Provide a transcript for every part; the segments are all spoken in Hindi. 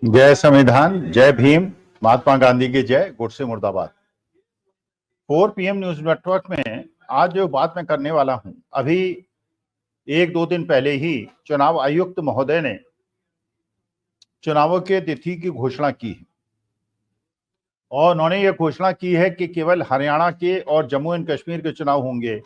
जय संविधान, जय भीम, महात्मा गांधी की जय, गुडसे मुर्दाबाद। 4 PM न्यूज नेटवर्क में आज जो बात मैं करने वाला हूं, अभी 1-2 दिन पहले ही चुनाव आयुक्त महोदय ने चुनावों के तिथि की घोषणा की है और उन्होंने ये घोषणा की है कि केवल हरियाणा के और जम्मू एंड कश्मीर के चुनाव होंगे।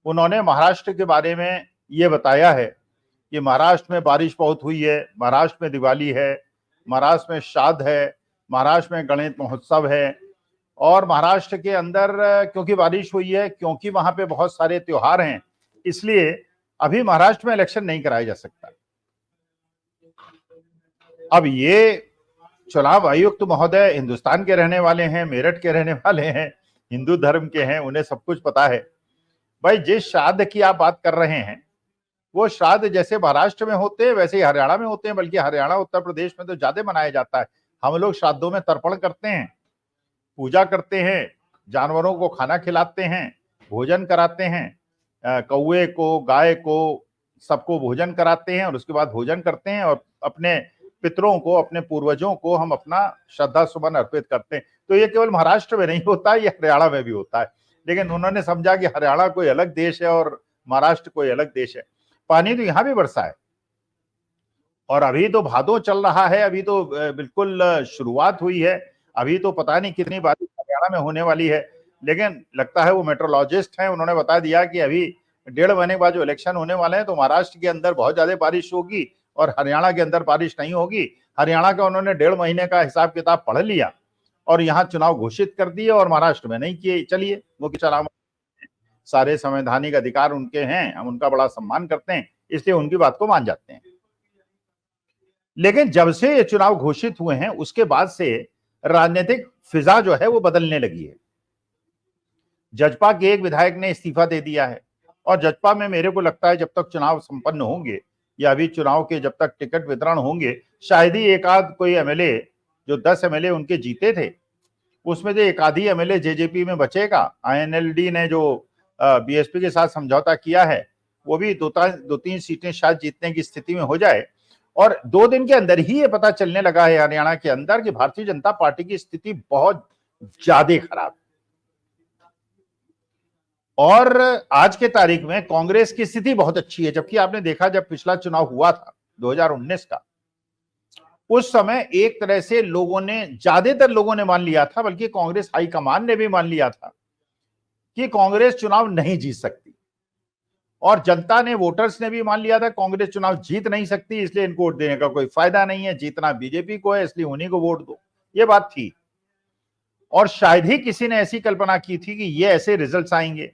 उन्होंने महाराष्ट्र के बारे में ये बताया है कि महाराष्ट्र में बारिश बहुत हुई है, महाराष्ट्र में दिवाली है, महाराष्ट्र में श्राद्ध है, महाराष्ट्र में गणेश महोत्सव है और महाराष्ट्र के अंदर क्योंकि बारिश हुई है, क्योंकि वहां पे बहुत सारे त्योहार हैं, इसलिए अभी महाराष्ट्र में इलेक्शन नहीं कराया जा सकता। अब ये चुनाव आयुक्त महोदय हिंदुस्तान के रहने वाले हैं, मेरठ के रहने वाले हैं, हिंदू धर्म के हैं, उन्हें सब कुछ पता है। भाई, जिस श्राद्ध की आप बात कर रहे हैं वो श्राद्ध जैसे महाराष्ट्र में होते हैं वैसे ही हरियाणा में होते हैं, बल्कि हरियाणा उत्तर प्रदेश में तो ज्यादा मनाया जाता है। हम लोग श्राद्धों में तर्पण करते हैं, पूजा करते हैं, जानवरों को खाना खिलाते हैं, भोजन कराते हैं, कौवे को, गाय को, सबको भोजन कराते हैं और उसके बाद भोजन करते हैं और अपने पितरों को, अपने पूर्वजों को हम अपना श्रद्धा सुमन अर्पित करते हैं। तो ये केवल महाराष्ट्र में नहीं होता, ये हरियाणा में भी होता है। लेकिन उन्होंने समझा कि हरियाणा कोई अलग देश है और महाराष्ट्र कोई अलग देश है। पानी तो यहां भी बरसा है और अभी तो भादों चल रहा है, अभी तो बिल्कुल शुरुआत हुई है। अभी तो पता नहीं कितनी बारिश हरियाणा में होने वाली है, लेकिन लगता है वो मेट्रोलॉजिस्ट हैं, उन्होंने बता दिया कि अभी 1.5 महीने के बाद जो इलेक्शन होने वाले हैं तो महाराष्ट्र के अंदर बहुत ज्यादा बारिश होगी और हरियाणा के अंदर बारिश नहीं होगी। हरियाणा का उन्होंने 1.5 महीने का हिसाब किताब पढ़ लिया और यहाँ चुनाव घोषित कर दिए और महाराष्ट्र में नहीं किए। चलिए, वो चुनाव सारे संवैधानिक अधिकार उनके हैं, हम उनका बड़ा सम्मान करते हैं, इसलिए उनकी बात को मान जाते हैं। लेकिन जब से ये चुनाव घोषित हुए हैं उसके बाद से राजनीतिक फिजा जो है वो बदलने लगी है। जजपा के एक विधायक ने इस्तीफा दे दिया है और जजपा में मेरे को लगता है जब तक चुनाव संपन्न होंगे या अभी चुनाव के जब तक टिकट वितरण होंगे, शायद ही एक आध कोई एमएलए, जो 10 एमएलए उनके जीते थे उसमें से एक आधी एमएलए जेजेपी में बचेगा। आईएनएलडी ने जो बीएसपी के साथ समझौता किया है वो भी 2-3 सीटें शायद जीतने की स्थिति में हो जाए। और 2 दिन के अंदर ही ये पता चलने लगा है हरियाणा के अंदर कि भारतीय जनता पार्टी की स्थिति बहुत ज्यादा खराब। और आज के तारीख में कांग्रेस की स्थिति बहुत अच्छी है, जबकि आपने देखा जब पिछला चुनाव हुआ था 2019 का, उस समय एक तरह से लोगों ने, ज्यादातर लोगों ने मान लिया था, बल्कि कांग्रेस हाईकमान ने भी मान लिया था कि कांग्रेस चुनाव नहीं जीत सकती और जनता ने, वोटर्स ने भी मान लिया था कांग्रेस चुनाव जीत नहीं सकती, इसलिए इनको वोट देने का कोई फायदा नहीं है, जीतना बीजेपी को है, इसलिए उन्हीं को वोट दो। ये बात थी और शायद ही किसी ने ऐसी कल्पना की थी कि ये ऐसे रिजल्ट्स आएंगे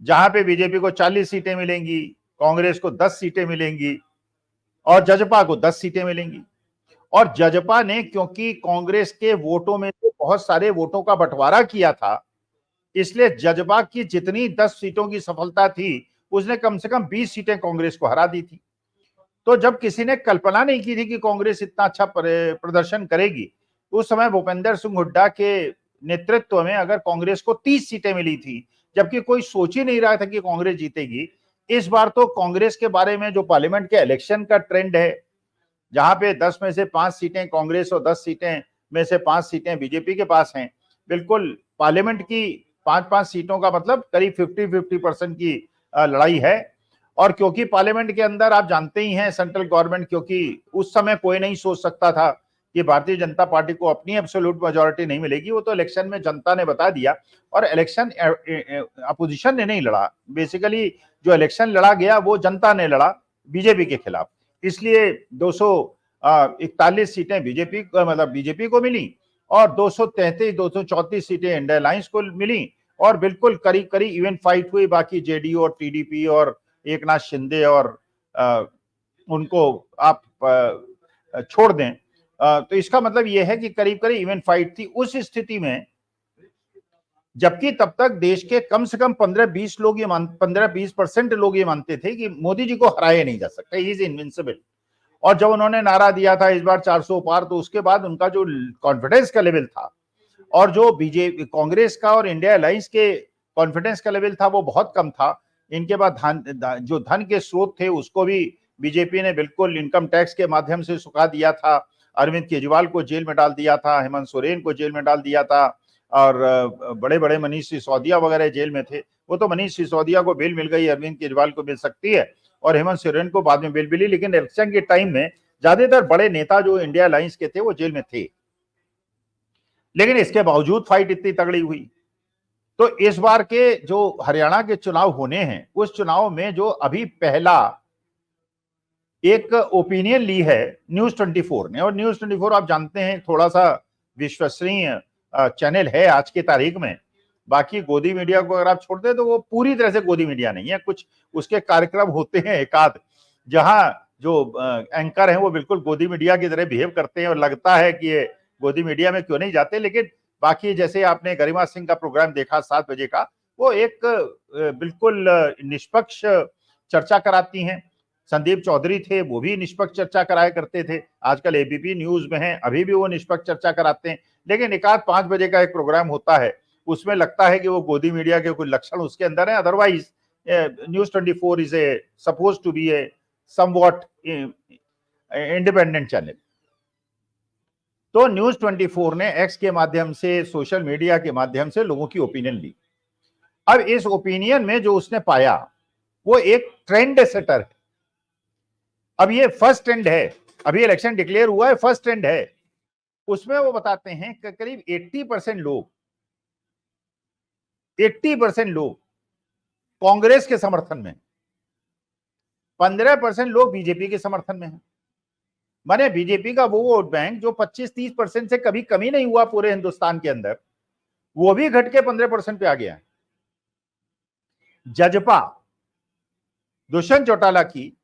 जहां पे बीजेपी को 40 सीटें मिलेंगी, कांग्रेस को 10 सीटें मिलेंगी और जजपा को 10 सीटें मिलेंगी। और जजपा ने क्योंकि कांग्रेस के वोटों में से बहुत सारे वोटों का बंटवारा किया था, इसलिए जजपा की जितनी 10 सीटों की सफलता थी उसने कम से कम 20 सीटें कांग्रेस को हरा दी थी। तो जब किसी ने कल्पना नहीं की थी कि कांग्रेस इतना अच्छा प्रदर्शन करेगी, उस समय भूपेंद्र सिंह हुड्डा के नेतृत्व में अगर कांग्रेस को 30 सीटें मिली थी, जबकि कोई सोच ही नहीं रहा था कि कांग्रेस जीतेगी। इस बार तो कांग्रेस के बारे में जो पार्लियामेंट के इलेक्शन का ट्रेंड है, जहां पे 10 में से 5 सीटें कांग्रेस और 10 सीटें में से 5 सीटें बीजेपी के पास हैं, बिल्कुल पार्लियामेंट की 5-5 सीटों का मतलब करीब 50-50% की लड़ाई है। और क्योंकि पार्लियामेंट के अंदर आप जानते ही हैं सेंट्रल गवर्नमेंट, क्योंकि उस समय कोई नहीं सोच सकता था कि भारतीय जनता पार्टी को अपनी एब्सोल्यूट मेजोरिटी नहीं मिलेगी, वो तो इलेक्शन में जनता ने बता दिया। और इलेक्शन अपोजिशन ने नहीं लड़ा, बेसिकली जो इलेक्शन लड़ा गया वो जनता ने लड़ा बीजेपी के खिलाफ, इसलिए 241 सीटें बीजेपी, मतलब बीजेपी को मिली और 233-234 सीटें इंडिया अलायंस को मिली और बिल्कुल करीब करीब इवन फाइट हुई। बाकी जेडीयू और टीडीपी और एकनाथ शिंदे और उनको आप छोड़ दें, तो इसका मतलब यह है कि करीब करीब इवन फाइट थी। उस स्थिति में जबकि तब तक देश के कम से कम 15-20% लोग ये मानते थे कि मोदी जी को हराया नहीं जा सकता, ही इज इनविंसिबल। और जब उन्होंने नारा दिया था इस बार 400 पार, तो उसके बाद उनका जो कॉन्फिडेंस का लेवल था और जो बीजेपी, कांग्रेस का और इंडिया अलायंस के कॉन्फिडेंस का लेवल था वो बहुत कम था। इनके बाद जो धन के स्रोत थे उसको भी बीजेपी ने बिल्कुल इनकम टैक्स के माध्यम से सुखा दिया था अरविंद केजरीवाल को जेल में डाल दिया था, हेमंत सोरेन को जेल में डाल दिया था, और बड़े बड़े मनीष सिसोदिया वगैरह जेल में थे। वो तो मनीष सिसोदिया को बेल मिल गई, अरविंद केजरीवाल को मिल सकती है, और हेमंत सोरेन को बाद में बेल मिली, लेकिन इलेक्शन के टाइम में ज्यादातर बड़े नेता जो इंडिया अलायंस के थे वो जेल में थे। लेकिन इसके बावजूद फाइट इतनी तगड़ी हुई। तो इस बार के जो हरियाणा के चुनाव होने हैं, उस चुनाव में जो अभी पहला एक ओपिनियन ली है न्यूज 24 ने, और न्यूज 24 आप जानते हैं थोड़ा सा विश्वसनीय चैनल है आज की तारीख में। बाकी गोदी मीडिया को अगर आप छोड़ दें तो वो पूरी तरह से गोदी मीडिया नहीं है, कुछ उसके कार्यक्रम होते हैं एकाध, जहां जो एंकर हैं वो बिल्कुल गोदी मीडिया की तरह बिहेव करते हैं और लगता है कि ये गोदी मीडिया में क्यों नहीं जाते। लेकिन बाकी जैसे आपने गरिमा सिंह का प्रोग्राम देखा 7 बजे का, वो एक बिल्कुल निष्पक्ष चर्चा कराती हैं। संदीप चौधरी थे, वो भी निष्पक्ष चर्चा कराया करते थे, आजकल एबीपी न्यूज में है, अभी भी वो निष्पक्ष चर्चा कराते हैं। लेकिन एक आध 5 बजे का एक प्रोग्राम होता है, उसमें लगता है कि वो गोदी मीडिया के कुछ लक्षण उसके अंदर है। Otherwise news 24 is a suppose to be a somewhat independent channel. तो न्यूज 24 ने एक्स के माध्यम से, सोशल मीडिया के माध्यम से लोगों की ओपिनियन ली। अब इस ओपिनियन में जो उसने पाया वो एक ट्रेंड सेटर है। अब ये फर्स्ट ट्रेंड है, अभी इलेक्शन डिक्लेयर हुआ है, फर्स्ट ट्रेंड है। उसमें वो बताते हैं कि करीब 80% लोग कांग्रेस के समर्थन में, 15% लोग बीजेपी के समर्थन में हैं। माने बीजेपी का वो वोट बैंक जो 25-30% से कभी कमी नहीं हुआ पूरे हिंदुस्तान के अंदर, वो भी घट के 15% पे आ गया है। जजपा दुष्यंत चौटाला की,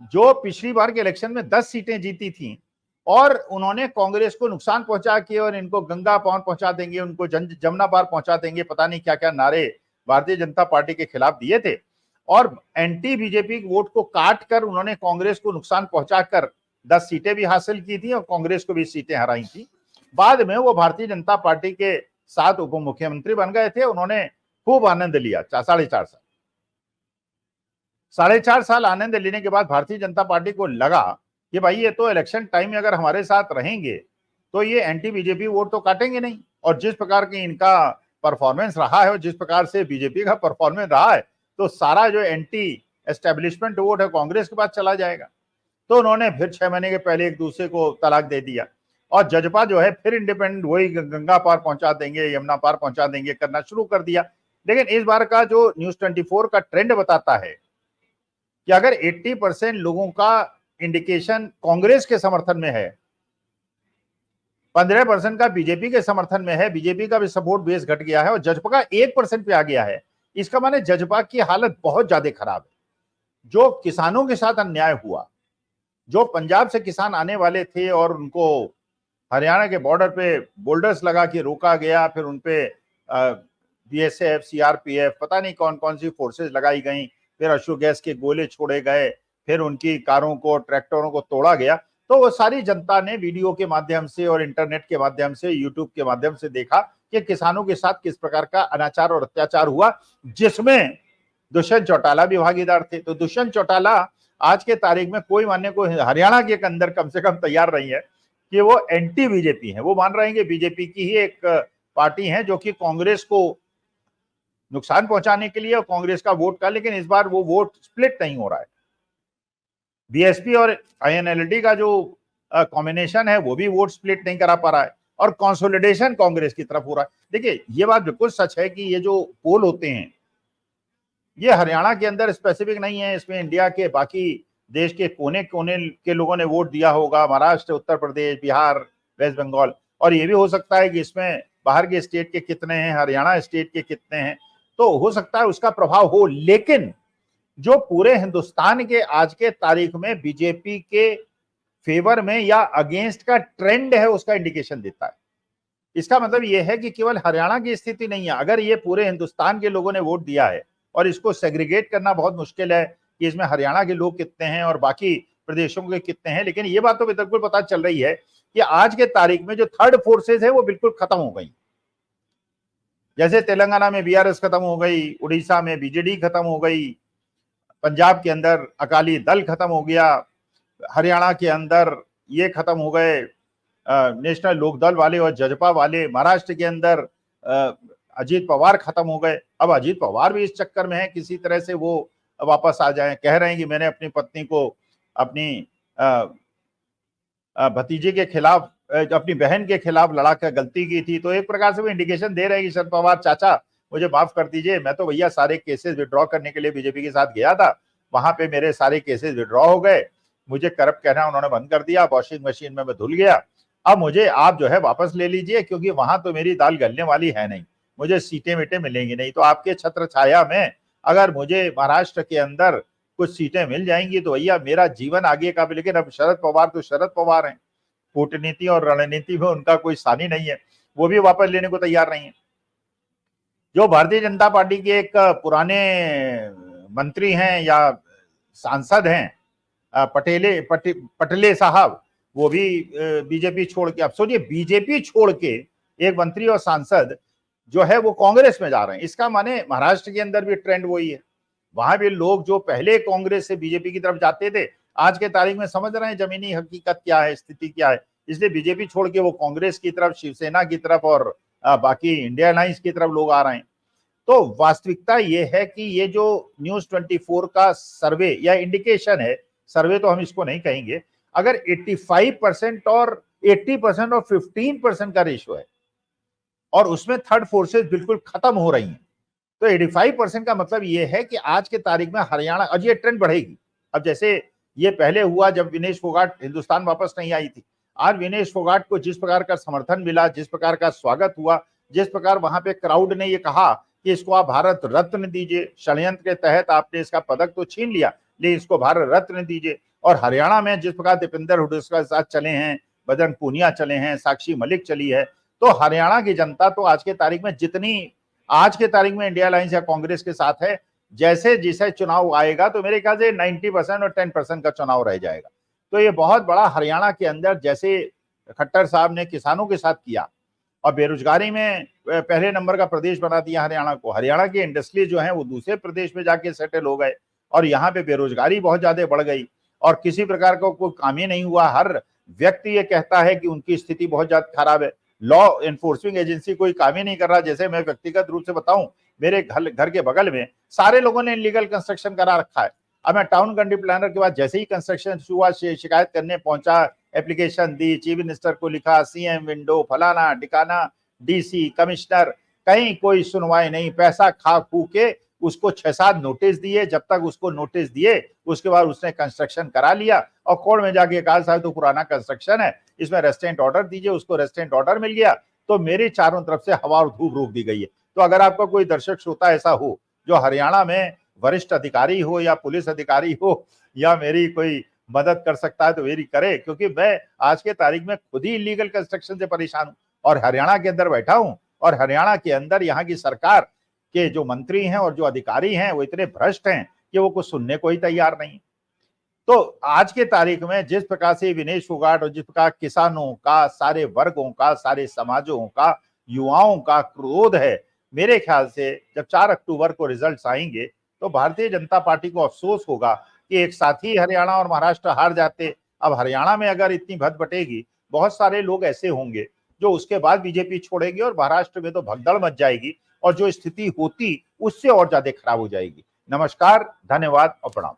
जो पिछली बार के इलेक्शन में 10 सीटें जीती थी और उन्होंने कांग्रेस को नुकसान पहुंचा के, और इनको गंगा पार पहुंचा देंगे, उनको जमुना पार पहुंचा देंगे, पता नहीं क्या क्या नारे भारतीय जनता पार्टी के खिलाफ दिए थे, और एंटी बीजेपी वोट को काट कर उन्होंने कांग्रेस को नुकसान पहुंचाकर 10 सीटें भी हासिल की थी और कांग्रेस को भी सीटें हराई थी। बाद में वो भारतीय जनता पार्टी के 7 उप मुख्यमंत्री बन गए थे। उन्होंने खूब आनंद लिया 4.5 साल आनंद लेने के बाद भारतीय जनता पार्टी को लगा कि भाई ये तो इलेक्शन टाइम में अगर हमारे साथ रहेंगे तो ये एंटी बीजेपी वोट तो काटेंगे नहीं, और जिस प्रकार की इनका परफॉर्मेंस रहा है और जिस प्रकार से बीजेपी का परफॉर्मेंस रहा है, तो सारा जो एंटी एस्टेब्लिशमेंट वोट है कांग्रेस के पास चला जाएगा। तो उन्होंने फिर 6 महीने के पहले एक दूसरे को तलाक दे दिया, और जजपा जो है फिर इंडिपेंडेंट, वही गंगा पार पहुंचा देंगे, यमुना पार पहुंचा देंगे करना शुरू कर दिया। लेकिन इस बार का जो न्यूज 24 का ट्रेंड बताता है कि अगर 80% लोगों का इंडिकेशन कांग्रेस के समर्थन में है, 15% का बीजेपी के समर्थन में है, बीजेपी का भी सपोर्ट बेस घट गया है, और जजपा का 1% पे आ गया है, इसका माने जजपा की हालत बहुत ज्यादा खराब है। जो किसानों के साथ अन्याय हुआ, जो पंजाब से किसान आने वाले थे और उनको हरियाणा के बॉर्डर पे बोल्डर्स लगा के रोका गया, फिर उनपे बीएसएफ, सीआरपीएफ, पता नहीं कौन कौन सी फोर्सेस लगाई गई, फिर अश्रु गैस के गोले छोड़े गए, फिर उनकी कारों को, ट्रैक्टरों को तोड़ा गया। तो वो सारी जनता ने वीडियो के माध्यम से और इंटरनेट के माध्यम से, यूट्यूब के माध्यम से देखा कि किसानों के साथ किस प्रकार का अनाचार और अत्याचार हुआ, जिसमें दुष्यंत चौटाला भी भागीदार थे। तो दुष्यंत चौटाला आज के तारीख में कोई मानने को हरियाणा के अंदर कम से कम तैयार नहीं है कि वो एंटी बीजेपी है। वो मान रहे हैं कि बीजेपी की ही एक पार्टी है जो कि कांग्रेस को नुकसान पहुंचाने के लिए और कांग्रेस का वोट का, लेकिन इस बार वो वोट स्प्लिट नहीं हो रहा है। बीएसपी और आईएनएलडी का जो कॉम्बिनेशन है वो भी वोट स्प्लिट नहीं करा पा रहा है, और कंसोलिडेशन कांग्रेस की तरफ हो रहा है। देखिए ये बात बिल्कुल सच है कि ये जो पोल होते हैं ये हरियाणा के अंदर स्पेसिफिक नहीं है, इसमें इंडिया के बाकी देश के कोने कोने के लोगों ने वोट दिया होगा, महाराष्ट्र, उत्तर प्रदेश, बिहार, वेस्ट बंगाल, और ये भी हो सकता है कि इसमें बाहर के स्टेट के कितने हैं, हरियाणा स्टेट के कितने हैं, तो हो सकता है उसका प्रभाव हो। लेकिन जो पूरे हिंदुस्तान के आज के तारीख में बीजेपी के फेवर में या अगेंस्ट का ट्रेंड है, उसका इंडिकेशन देता है। इसका मतलब यह है कि केवल हरियाणा की स्थिति नहीं है, अगर ये पूरे हिंदुस्तान के लोगों ने वोट दिया है, और इसको सेग्रीगेट करना बहुत मुश्किल है कि इसमें हरियाणा के लोग कितने हैं और बाकी प्रदेशों के कितने हैं, लेकिन ये बात तो बिल्कुल पता चल रही है कि आज के तारीख में जो थर्ड फोर्सेस है वो बिल्कुल खत्म हो गई। जैसे तेलंगाना में बीआरएस खत्म हो गई, उड़ीसा में बीजेडी खत्म हो गई, पंजाब के अंदर अकाली दल खत्म हो गया, हरियाणा के अंदर ये खत्म हो गए, नेशनल लोकदल वाले और जजपा वाले, महाराष्ट्र के अंदर अजीत पवार खत्म हो गए। अब अजीत पवार भी इस चक्कर में है किसी तरह से वो वापस आ जाएं। कह रहे हैं कि मैंने अपनी पत्नी को अपनी भतीजे के खिलाफ, अपनी बहन के खिलाफ लड़ा कर गलती की थी। तो एक प्रकार से वो इंडिकेशन दे रहे हैं कि शरद पवार चाचा मुझे माफ कर दीजिए, मैं तो भैया सारे केसेस विड्रॉ करने के लिए बीजेपी के साथ गया था, वहां पे मेरे सारे केसेस विड्रॉ हो गए, मुझे करप्ट कहना उन्होंने बंद कर दिया, वॉशिंग मशीन में मैं धुल गया, अब मुझे आप जो है वापस ले लीजिए, क्योंकि वहां तो मेरी दाल गलने वाली है नहीं, मुझे सीटें वीटें मिलेंगी नहीं। तो आपके छत्र छाया में अगर मुझे महाराष्ट्र के अंदर कुछ सीटें मिल जाएंगी तो भैया मेरा जीवन आगे का भी। लेकिन अब शरद पवार तो शरद पवार हैं, कूटनीति और रणनीति में उनका कोई सानी नहीं है, वो भी वापस लेने को तैयार नहीं है। जो भारतीय जनता पार्टी के एक पुराने मंत्री हैं या सांसद हैं पटेले साहब, वो भी बीजेपी छोड़ के, अब सोचिए बीजेपी छोड़ के एक मंत्री और सांसद जो है वो कांग्रेस में जा रहे हैं। इसका माने महाराष्ट्र के अंदर भी ट्रेंड वही है, वहां भी लोग जो पहले कांग्रेस से बीजेपी की तरफ जाते थे आज के तारीख में समझ रहे हैं जमीनी हकीकत क्या है, स्थिति क्या है, इसलिए बीजेपी छोड़ के वो कांग्रेस की तरफ, शिवसेना की तरफ और बाकी इंडिया अलायंस की तरफ लोग आ रहे हैं। तो वास्तविकता ये है कि ये जो न्यूज 24 का सर्वे या इंडिकेशन है, सर्वे तो हम इसको नहीं कहेंगे, अगर 85% और 80% और 15% का रेशियो है और उसमें थर्ड फोर्सेस बिल्कुल खत्म हो रही हैं, तो 85% का मतलब ये है कि आज के तारीख में हरियाणा, और ये ट्रेंड बढ़ेगी। अब जैसे ये पहले हुआ जब विनेश फोगाट हिंदुस्तान वापस नहीं आई थी, आज विनेश फोगाट को जिस प्रकार का समर्थन मिला, जिस प्रकार का स्वागत हुआ, जिस प्रकार वहां पे क्राउड ने ये कहा कि इसको आप भारत रत्न दीजिए, षड्यंत्र के तहत आपने इसका पदक तो छीन लिया लेकिन इसको भारत रत्न दीजिए। और हरियाणा में जिस प्रकार दीपेंद्र हुड्डा के साथ चले हैं, बजरंग पूनिया चले हैं, साक्षी मलिक चली है, तो हरियाणा की जनता तो आज के तारीख में जितनी आज के तारीख में इंडिया अलायंस या कांग्रेस के साथ है, जैसे जैसे चुनाव आएगा तो मेरे ख्याल से 90% और 10% का चुनाव रह जाएगा। तो ये बहुत बड़ा हरियाणा के अंदर, जैसे खट्टर साहब ने किसानों के साथ किया और बेरोजगारी में पहले नंबर का प्रदेश बना दिया हरियाणा को, हरियाणा की इंडस्ट्री जो है वो दूसरे प्रदेश में जाके सेटल हो गए और यहाँ पे बेरोजगारी बहुत ज्यादा बढ़ गई और किसी प्रकार का कोई काम ही नहीं हुआ। हर व्यक्ति ये कहता है कि उनकी स्थिति बहुत ज्यादा खराब है, लॉ एनफोर्सिंग एजेंसी कोई काम ही नहीं कर रहा। जैसे मैं व्यक्तिगत रूप से बताऊं, मेरे घर के बगल में सारे लोगों ने इलीगल कंस्ट्रक्शन करा रखा है। अब मैं टाउन कंट्री प्लानर के बाद जैसे ही कंस्ट्रक्शन हुआ शिकायत करने पहुंचा, एप्लीकेशन दी, चीफ मिनिस्टर को लिखा, सीएम विंडो, फलाना ठिकाना, डीसी, कमिश्नर, कहीं कोई सुनवाई नहीं, पैसा खा खू के उसको 6-7 नोटिस दिए। जब तक उसको नोटिस दिए उसके बाद उसने कंस्ट्रक्शन करा लिया और कोर्ट में जाके कहा साहब तो पुराना कंस्ट्रक्शन है, इसमें रेस्टेंट ऑर्डर दीजिए, उसको रेस्टेंट ऑर्डर मिल गया। तो मेरी चारों तरफ से हवा और धूप रोक दी गई है। तो अगर आपका कोई दर्शक श्रोता ऐसा हो जो हरियाणा में वरिष्ठ अधिकारी हो या पुलिस अधिकारी हो या मेरी कोई मदद कर सकता है तो मेरी करे, क्योंकि मैं आज के तारीख में खुद ही इलीगल कंस्ट्रक्शन से परेशान हूं और हरियाणा के अंदर बैठा हूं और हरियाणा के अंदर यहाँ की सरकार के जो मंत्री हैं और जो अधिकारी हैं वो इतने भ्रष्ट हैं कि वो कुछ सुनने को ही तैयार नहीं। तो आज के तारीख में जिस प्रकार से विनेश फोगाट और जिस प्रकार किसानों का, सारे वर्गों का, सारे समाजों का, युवाओं का क्रोध है, मेरे ख्याल से जब 4 अक्टूबर को रिजल्ट्स आएंगे तो भारतीय जनता पार्टी को अफसोस होगा कि एक साथ ही हरियाणा और महाराष्ट्र हार जाते। अब हरियाणा में अगर इतनी भद बटेगी, बहुत सारे लोग ऐसे होंगे जो उसके बाद बीजेपी छोड़ेंगे और महाराष्ट्र में तो भगदड़ मच जाएगी और जो स्थिति होती उससे और ज्यादा खराब हो जाएगी। नमस्कार, धन्यवाद और प्रणाम।